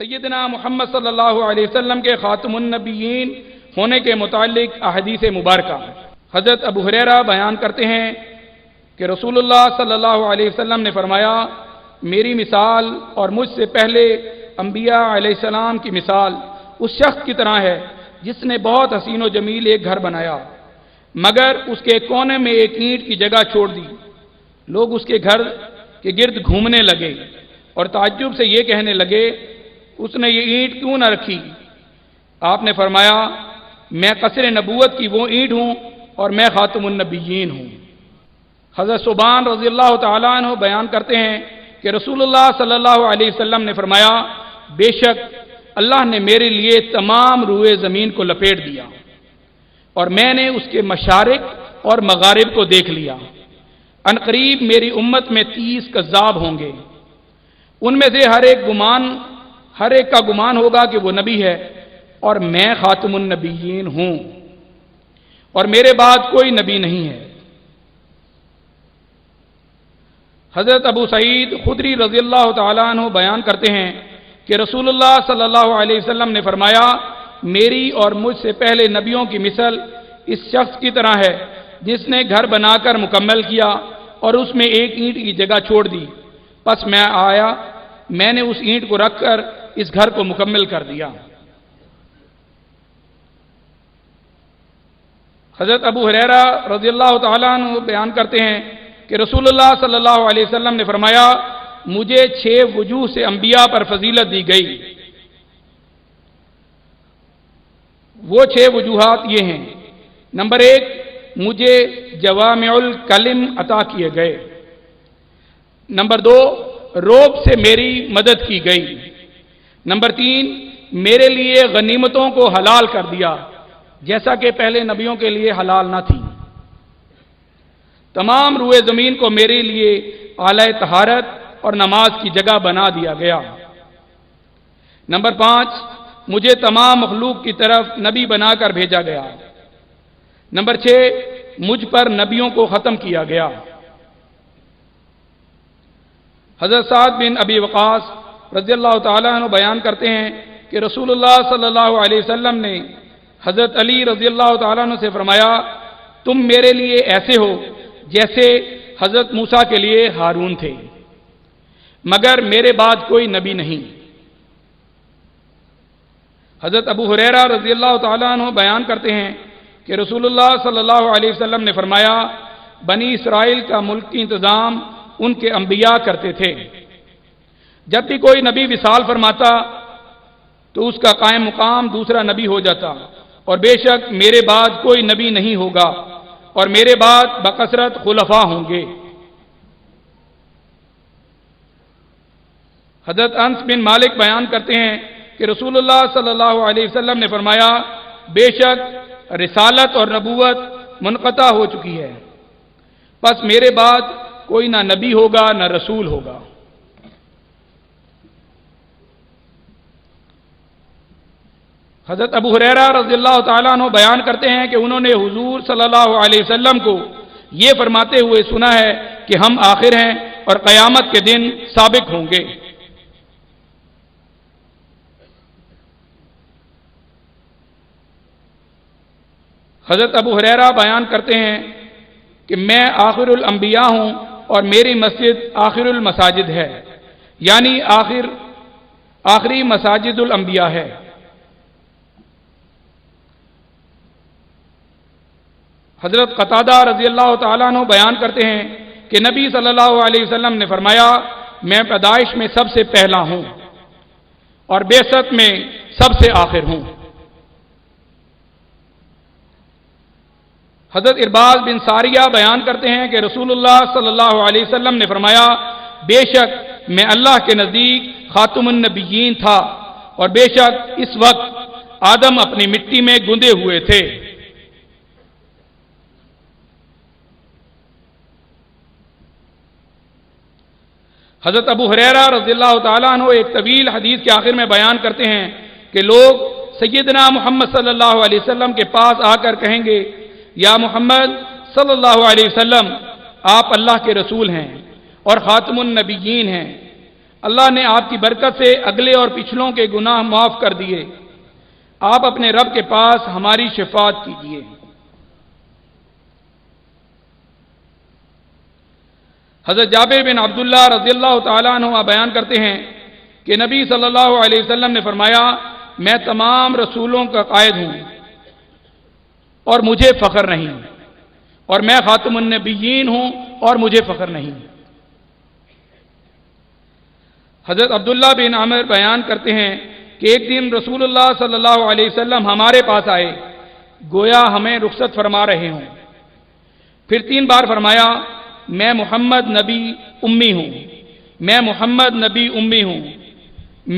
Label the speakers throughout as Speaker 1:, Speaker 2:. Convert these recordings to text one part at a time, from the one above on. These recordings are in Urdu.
Speaker 1: سیدنا محمد صلی اللہ علیہ وسلم کے خاتم النبیین ہونے کے متعلق احادیث مبارکہ۔ حضرت ابو ہریرہ بیان کرتے ہیں کہ رسول اللہ صلی اللہ علیہ وسلم نے فرمایا، میری مثال اور مجھ سے پہلے انبیاء علیہ السلام کی مثال اس شخص کی طرح ہے جس نے بہت حسین و جمیل ایک گھر بنایا، مگر اس کے کونے میں ایک اینٹ کی جگہ چھوڑ دی۔ لوگ اس کے گھر کے گرد گھومنے لگے اور تعجب سے یہ کہنے لگے، اس نے یہ اینٹ کیوں نہ رکھی؟ آپ نے فرمایا، میں قصر نبوت کی وہ اینٹ ہوں اور میں خاتم النبیین ہوں۔ حضرت ثوبان رضی اللہ تعالیٰ عنہ بیان کرتے ہیں کہ رسول اللہ صلی اللہ علیہ وسلم نے فرمایا، بے شک اللہ نے میرے لیے تمام روئے زمین کو لپیٹ دیا اور میں نے اس کے مشارق اور مغارب کو دیکھ لیا۔ عنقریب میری امت میں 30 کذاب ہوں گے، ان میں سے ہر ایک کا گمان ہوگا کہ وہ نبی ہے، اور میں خاتم النبیین ہوں اور میرے بعد کوئی نبی نہیں ہے۔ حضرت ابو سعید خدری رضی اللہ تعالیٰ عنہ بیان کرتے ہیں کہ رسول اللہ صلی اللہ علیہ وسلم نے فرمایا، میری اور مجھ سے پہلے نبیوں کی مثل اس شخص کی طرح ہے جس نے گھر بنا کر مکمل کیا اور اس میں ایک اینٹ کی جگہ چھوڑ دی، پس میں آیا، میں نے اس اینٹ کو رکھ کر اس گھر کو مکمل کر دیا۔ حضرت ابو ہریرہ رضی اللہ تعالیٰ عنہ بیان کرتے ہیں کہ رسول اللہ صلی اللہ علیہ وسلم نے فرمایا، مجھے 6 وجوہ سے انبیاء پر فضیلت دی گئی۔ وہ 6 وجوہات یہ ہیں، نمبر 1، مجھے جوامع الکلم عطا کیے گئے۔ نمبر 2، رعب سے میری مدد کی گئی۔ نمبر 3، میرے لیے غنیمتوں کو حلال کر دیا جیسا کہ پہلے نبیوں کے لیے حلال نہ تھی۔ تمام روئے زمین کو میرے لیے اعلی طہارت اور نماز کی جگہ بنا دیا گیا۔ نمبر 5، مجھے تمام مخلوق کی طرف نبی بنا کر بھیجا گیا۔ نمبر 6، مجھ پر نبیوں کو ختم کیا گیا۔ حضرت سعد بن ابی وقاص رضی اللہ تعالیٰ عنہ بیان کرتے ہیں کہ رسول اللہ صلی اللہ علیہ وسلم نے حضرت علی رضی اللہ تعالیٰ عنہ سے فرمایا، تم میرے لیے ایسے ہو جیسے حضرت موسیٰ کے لیے ہارون تھے، مگر میرے بعد کوئی نبی نہیں۔ حضرت ابو ہریرہ رضی اللہ تعالیٰ عنہ بیان کرتے ہیں کہ رسول اللہ صلی اللہ علیہ وسلم نے فرمایا، بنی اسرائیل کا ملک کی انتظام ان کے انبیاء کرتے تھے۔ جب بھی کوئی نبی وصال فرماتا تو اس کا قائم مقام دوسرا نبی ہو جاتا، اور بے شک میرے بعد کوئی نبی نہیں ہوگا اور میرے بعد بکثرت خلفاء ہوں گے۔ حضرت انس بن مالک بیان کرتے ہیں کہ رسول اللہ صلی اللہ علیہ وسلم نے فرمایا، بے شک رسالت اور نبوت منقطع ہو چکی ہے، پس میرے بعد کوئی نہ نبی ہوگا نہ رسول ہوگا۔ حضرت ابو ہریرہ رضی اللہ تعالیٰ عنہ بیان کرتے ہیں کہ انہوں نے حضور صلی اللہ علیہ وسلم کو یہ فرماتے ہوئے سنا ہے کہ ہم آخر ہیں اور قیامت کے دن سابق ہوں گے۔ حضرت ابو ہریرہ بیان کرتے ہیں کہ میں آخر الانبیاء ہوں اور میری مسجد آخر المساجد ہے، یعنی آخری مساجد الانبیاء ہے۔ حضرت قتادہ رضی اللہ تعالیٰ عنہ بیان کرتے ہیں کہ نبی صلی اللہ علیہ وسلم نے فرمایا، میں پیدائش میں سب سے پہلا ہوں اور بعثت میں سب سے آخر ہوں۔ حضرت ارباز بن ساریہ بیان کرتے ہیں کہ رسول اللہ صلی اللہ علیہ وسلم نے فرمایا، بے شک میں اللہ کے نزدیک خاتم النبیین تھا اور بے شک اس وقت آدم اپنی مٹی میں گندے ہوئے تھے۔ حضرت ابو ہریرہ رضی اللہ تعالیٰ عنہ ایک طویل حدیث کے آخر میں بیان کرتے ہیں کہ لوگ سیدنا محمد صلی اللہ علیہ وسلم کے پاس آ کر کہیں گے، یا محمد صلی اللہ علیہ وسلم، آپ اللہ کے رسول ہیں اور خاتم النبیین ہیں، اللہ نے آپ کی برکت سے اگلے اور پچھلوں کے گناہ معاف کر دیے، آپ اپنے رب کے پاس ہماری شفاعت کیجیے۔ حضرت جابر بن عبداللہ رضی اللہ تعالیٰ عنہ بیان کرتے ہیں کہ نبی صلی اللہ علیہ وسلم نے فرمایا، میں تمام رسولوں کا قائد ہوں اور مجھے فخر نہیں، اور میں خاتم النبیین ہوں اور مجھے فخر نہیں۔ حضرت عبداللہ بن عامر بیان کرتے ہیں کہ ایک دن رسول اللہ صلی اللہ علیہ وسلم ہمارے پاس آئے، گویا ہمیں رخصت فرما رہے ہوں، پھر 3 بار فرمایا، میں محمد نبی امی ہوں، میں محمد نبی امی ہوں،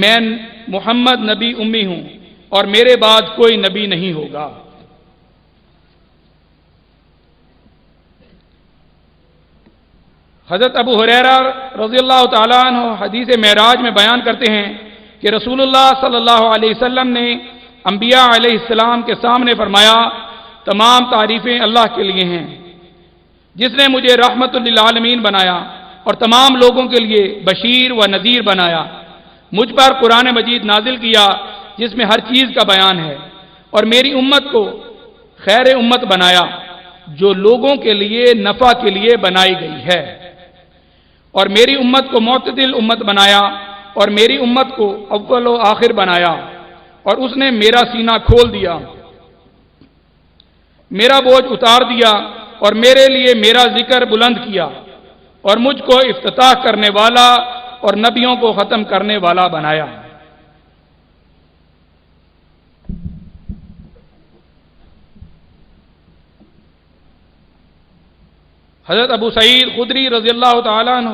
Speaker 1: میں محمد نبی امی ہوں، اور میرے بعد کوئی نبی نہیں ہوگا۔ حضرت ابو ہریرہ رضی اللہ تعالیٰ عنہ حدیث معراج میں بیان کرتے ہیں کہ رسول اللہ صلی اللہ علیہ وسلم نے انبیاء علیہ السلام کے سامنے فرمایا، تمام تعریفیں اللہ کے لیے ہیں جس نے مجھے رحمت للعالمین بنایا اور تمام لوگوں کے لیے بشیر و نذیر بنایا، مجھ پر قرآن مجید نازل کیا جس میں ہر چیز کا بیان ہے، اور میری امت کو خیر امت بنایا جو لوگوں کے لیے نفع کے لیے بنائی گئی ہے، اور میری امت کو معتدل امت بنایا، اور میری امت کو اول و آخر بنایا، اور اس نے میرا سینہ کھول دیا، میرا بوجھ اتار دیا، اور میرے لیے میرا ذکر بلند کیا، اور مجھ کو افتتاح کرنے والا اور نبیوں کو ختم کرنے والا بنایا۔ حضرت ابو سعید خدری رضی اللہ تعالیٰ عنہ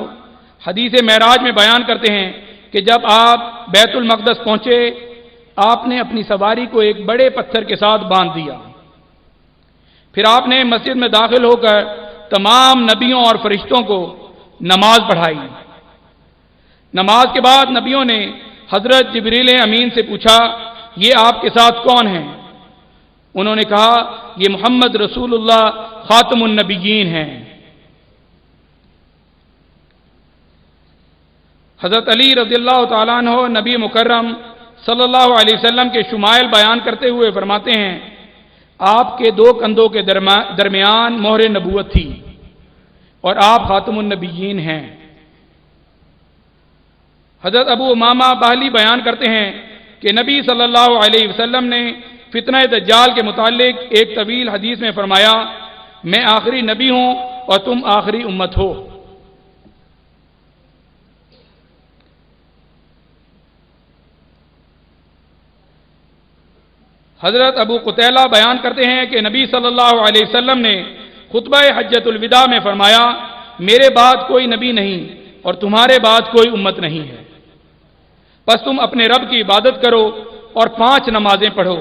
Speaker 1: حدیث معراج میں بیان کرتے ہیں کہ جب آپ بیت المقدس پہنچے، آپ نے اپنی سواری کو ایک بڑے پتھر کے ساتھ باندھ دیا، پھر آپ نے مسجد میں داخل ہو کر تمام نبیوں اور فرشتوں کو نماز پڑھائی۔ نماز کے بعد نبیوں نے حضرت جبریل امین سے پوچھا، یہ آپ کے ساتھ کون ہیں؟ انہوں نے کہا، یہ محمد رسول اللہ خاتم النبیین ہیں۔ حضرت علی رضی اللہ تعالیٰ عنہ نبی مکرم صلی اللہ علیہ وسلم کے شمائل بیان کرتے ہوئے فرماتے ہیں، آپ کے 2 کندھوں کے درمیان مہر نبوت تھی اور آپ خاتم النبیین ہیں۔ حضرت ابو امامہ باہلی بیان کرتے ہیں کہ نبی صلی اللہ علیہ وسلم نے فتنہ دجال کے متعلق ایک طویل حدیث میں فرمایا، میں آخری نبی ہوں اور تم آخری امت ہو۔ حضرت ابو قتیلہ بیان کرتے ہیں کہ نبی صلی اللہ علیہ وسلم نے خطبہ حجۃ الوداع میں فرمایا، میرے بعد کوئی نبی نہیں اور تمہارے بعد کوئی امت نہیں ہے، بس تم اپنے رب کی عبادت کرو اور 5 نمازیں پڑھو،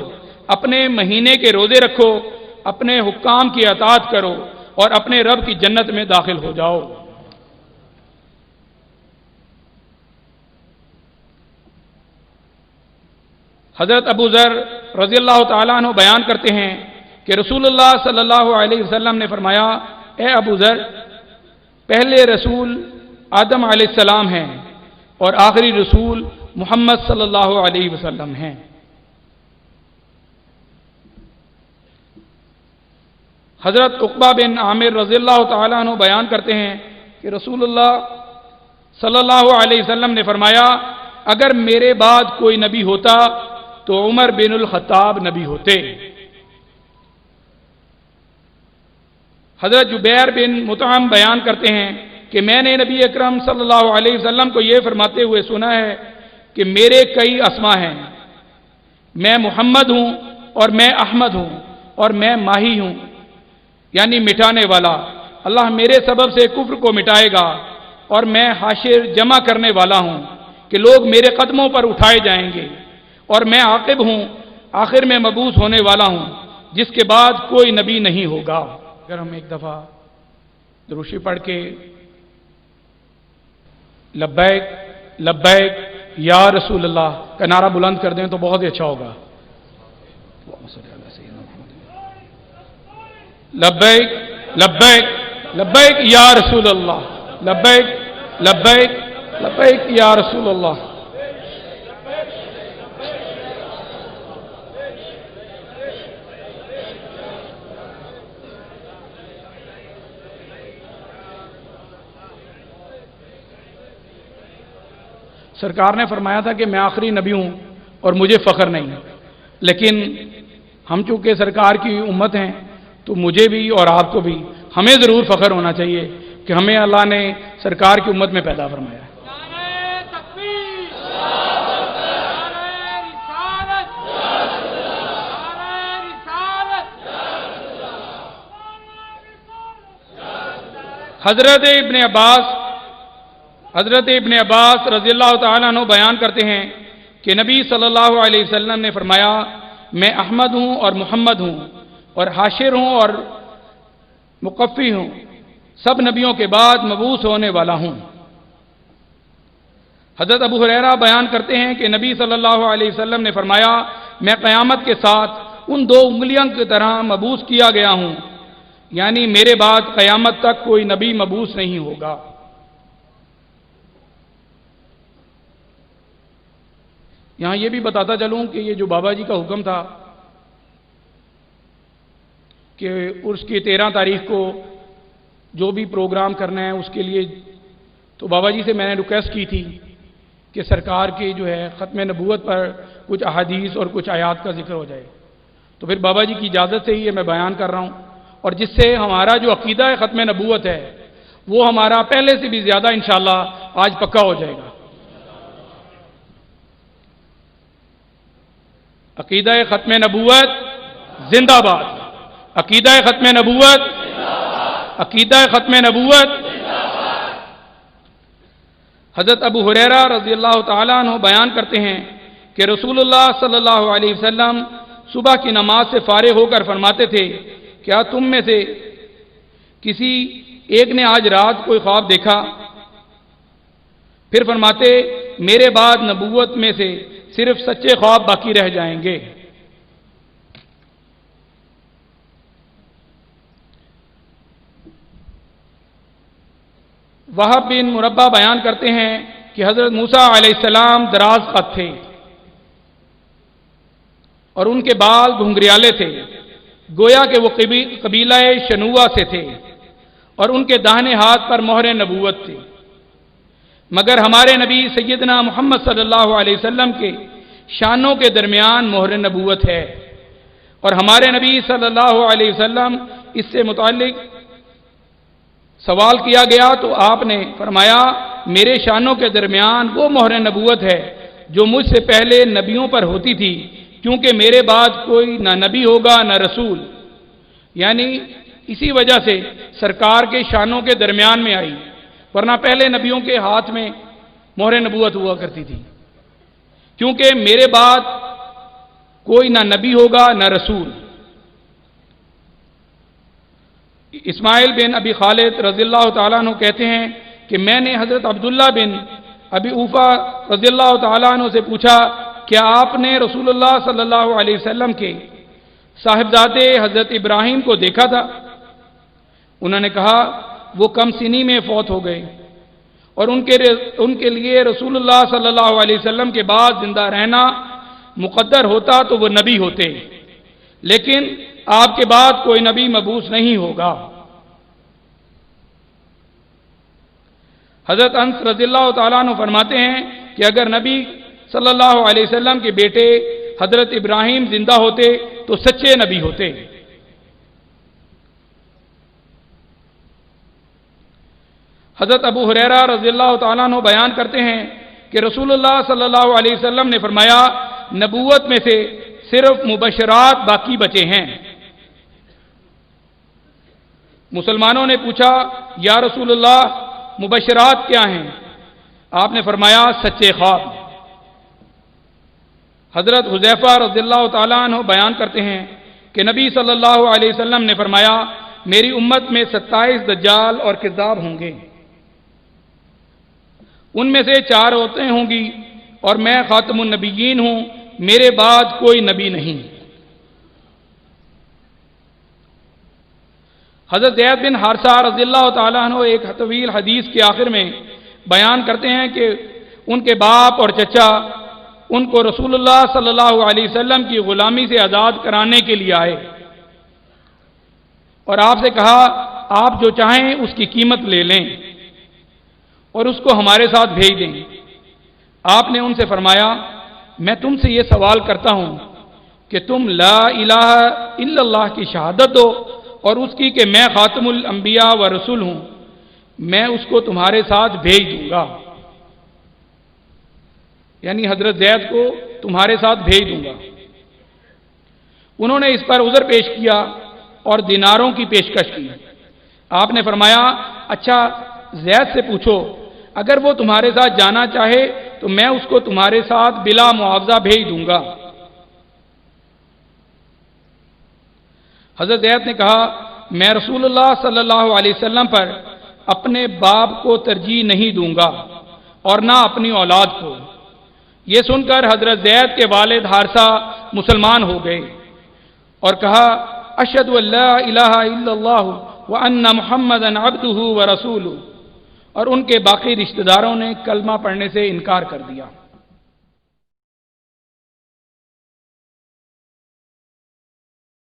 Speaker 1: اپنے مہینے کے روزے رکھو، اپنے حکام کی اطاعت کرو اور اپنے رب کی جنت میں داخل ہو جاؤ۔ حضرت ابو ذر رضی اللہ تعالیٰ عنہ بیان کرتے ہیں کہ رسول اللہ صلی اللہ علیہ وسلم نے فرمایا، اے ابو ذر، پہلے رسول آدم علیہ السلام ہیں اور آخری رسول محمد صلی اللہ علیہ وسلم ہیں۔ حضرت عقبہ بن عامر رضی اللہ تعالیٰ عنہ بیان کرتے ہیں کہ رسول اللہ صلی اللہ علیہ وسلم نے فرمایا، اگر میرے بعد کوئی نبی ہوتا تو عمر بن الخطاب نبی ہوتے۔ حضرت جبیر بن مطعم بیان کرتے ہیں کہ میں نے نبی اکرم صلی اللہ علیہ وسلم کو یہ فرماتے ہوئے سنا ہے کہ میرے کئی اسما ہیں، میں محمد ہوں اور میں احمد ہوں اور میں ماہی ہوں، یعنی مٹانے والا۔ اللہ میرے سبب سے کفر کو مٹائے گا، اور میں حاشر جمع کرنے والا ہوں کہ لوگ میرے قدموں پر اٹھائے جائیں گے، اور میں عاقب ہوں، آخر میں مبعوث ہونے والا ہوں، جس کے بعد کوئی نبی نہیں ہوگا۔ اگر ہم ایک دفعہ دروشی پڑھ کے لبیک لبیک یا رسول اللہ کا نعرہ بلند کر دیں تو بہت ہی اچھا ہوگا۔ لبیک لبیک لبیک یا رسول اللہ، لبیک لبیک لبیک یا رسول اللہ۔ سرکار نے فرمایا تھا کہ میں آخری نبی ہوں اور مجھے فخر نہیں ہے، لیکن ہم چونکہ سرکار کی امت ہیں تو مجھے بھی اور آپ کو بھی ہمیں ضرور فخر ہونا چاہیے کہ ہمیں اللہ نے سرکار کی امت میں پیدا فرمایا ہے۔ حضرت ابن عباس رضی اللہ تعالیٰ عنہ بیان کرتے ہیں کہ نبی صلی اللہ علیہ وسلم نے فرمایا میں احمد ہوں اور محمد ہوں اور حاشر ہوں اور مقفی ہوں، سب نبیوں کے بعد مبعوث ہونے والا ہوں۔ حضرت ابو ہریرہ بیان کرتے ہیں کہ نبی صلی اللہ علیہ وسلم نے فرمایا میں قیامت کے ساتھ ان 2 انگلیاں کی طرح مبعوث کیا گیا ہوں، یعنی میرے بعد قیامت تک کوئی نبی مبعوث نہیں ہوگا۔ یہاں یہ بھی بتاتا چلوں کہ یہ جو بابا جی کا حکم تھا کہ عرس کی 13 تاریخ کو جو بھی پروگرام کرنا ہے اس کے لیے، تو بابا جی سے میں نے ریکویسٹ کی تھی کہ سرکار کی جو ہے ختم نبوت پر کچھ احادیث اور کچھ آیات کا ذکر ہو جائے، تو پھر بابا جی کی اجازت سے ہی یہ میں بیان کر رہا ہوں، اور جس سے ہمارا جو عقیدہ ہے ختم نبوت ہے وہ ہمارا پہلے سے بھی زیادہ انشاءاللہ آج پکا ہو جائے گا۔ عقیدہ ختم نبوت زندہ باد، عقیدہ ختم نبوت، عقیدہ ختم نبوت۔ حضرت ابو ہریرہ رضی اللہ تعالیٰ عنہ بیان کرتے ہیں کہ رسول اللہ صلی اللہ علیہ وسلم صبح کی نماز سے فارغ ہو کر فرماتے تھے کیا تم میں سے کسی ایک نے آج رات کوئی خواب دیکھا؟ پھر فرماتے میرے بعد نبوت میں سے صرف سچے خواب باقی رہ جائیں گے۔ وہب بن مربع بیان کرتے ہیں کہ حضرت موسیٰ علیہ السلام دراز قد تھے اور ان کے بال گھنگریالے تھے، گویا کہ وہ قبیلہ شنوہ سے تھے، اور ان کے داہنے ہاتھ پر مہر نبوت تھی، مگر ہمارے نبی سیدنا محمد صلی اللہ علیہ وسلم کے شانوں کے درمیان مہر نبوت ہے، اور ہمارے نبی صلی اللہ علیہ وسلم اس سے متعلق سوال کیا گیا تو آپ نے فرمایا میرے شانوں کے درمیان وہ مہر نبوت ہے جو مجھ سے پہلے نبیوں پر ہوتی تھی، کیونکہ میرے بعد کوئی نہ نبی ہوگا نہ رسول، یعنی اسی وجہ سے سرکار کے شانوں کے درمیان میں آئی، ورنہ پہلے نبیوں کے ہاتھ میں مہر نبوت ہوا کرتی تھی، کیونکہ میرے بعد کوئی نہ نبی ہوگا نہ رسول۔ اسماعیل بن ابی خالد رضی اللہ تعالیٰ عنہ کہتے ہیں کہ میں نے حضرت عبداللہ بن ابی اوفا رضی اللہ تعالیٰ عنہ سے پوچھا کیا آپ نے رسول اللہ صلی اللہ علیہ وسلم کے صاحبزادے حضرت ابراہیم کو دیکھا تھا؟ انہوں نے کہا وہ کم سنی میں فوت ہو گئے، اور ان کے لیے رسول اللہ صلی اللہ علیہ وسلم کے بعد زندہ رہنا مقدر ہوتا تو وہ نبی ہوتے، لیکن آپ کے بعد کوئی نبی مبعوث نہیں ہوگا۔ حضرت انس رضی اللہ تعالیٰ عنہ فرماتے ہیں کہ اگر نبی صلی اللہ علیہ وسلم کے بیٹے حضرت ابراہیم زندہ ہوتے تو سچے نبی ہوتے۔ حضرت ابو ہریرہ رضی اللہ تعالیٰ عنہ بیان کرتے ہیں کہ رسول اللہ صلی اللہ علیہ وسلم نے فرمایا نبوت میں سے صرف مبشرات باقی بچے ہیں۔ مسلمانوں نے پوچھا یا رسول اللہ مبشرات کیا ہیں؟ آپ نے فرمایا سچے خواب۔ حضرت حذیفہ رضی اللہ تعالیٰ عنہ بیان کرتے ہیں کہ نبی صلی اللہ علیہ وسلم نے فرمایا میری امت میں 27 دجال اور کذاب ہوں گے، ان میں سے 4 عورتیں ہوں گی، اور میں خاتم النبیین ہوں، میرے بعد کوئی نبی نہیں۔ حضرت زید بن حارثہ رضی اللہ تعالیٰ عنہ ایک طویل حدیث کے آخر میں بیان کرتے ہیں کہ ان کے باپ اور چچا ان کو رسول اللہ صلی اللہ علیہ وسلم کی غلامی سے آزاد کرانے کے لیے آئے اور آپ سے کہا آپ جو چاہیں اس کی قیمت لے لیں اور اس کو ہمارے ساتھ بھیج دیں۔ آپ نے ان سے فرمایا میں تم سے یہ سوال کرتا ہوں کہ تم لا الہ الا اللہ کی شہادت دو اور اس کی کہ میں خاتم الانبیاء و رسول ہوں، میں اس کو تمہارے ساتھ بھیج دوں گا، یعنی حضرت زید کو تمہارے ساتھ بھیج دوں گا۔ انہوں نے اس پر عذر پیش کیا اور دیناروں کی پیشکش کی۔ آپ نے فرمایا اچھا زید سے پوچھو اگر وہ تمہارے ساتھ جانا چاہے تو میں اس کو تمہارے ساتھ بلا معاوضہ بھیج دوں گا۔ حضرت زید نے کہا میں رسول اللہ صلی اللہ علیہ وسلم پر اپنے باپ کو ترجیح نہیں دوں گا اور نہ اپنی اولاد کو۔ یہ سن کر حضرت زید کے والد حارثہ مسلمان ہو گئے اور کہا اشہد ان لا الہ الا اللہ وان محمدا عبدہ ورسولہ، اور ان کے باقی رشتہ داروں نے کلمہ پڑھنے سے انکار کر دیا۔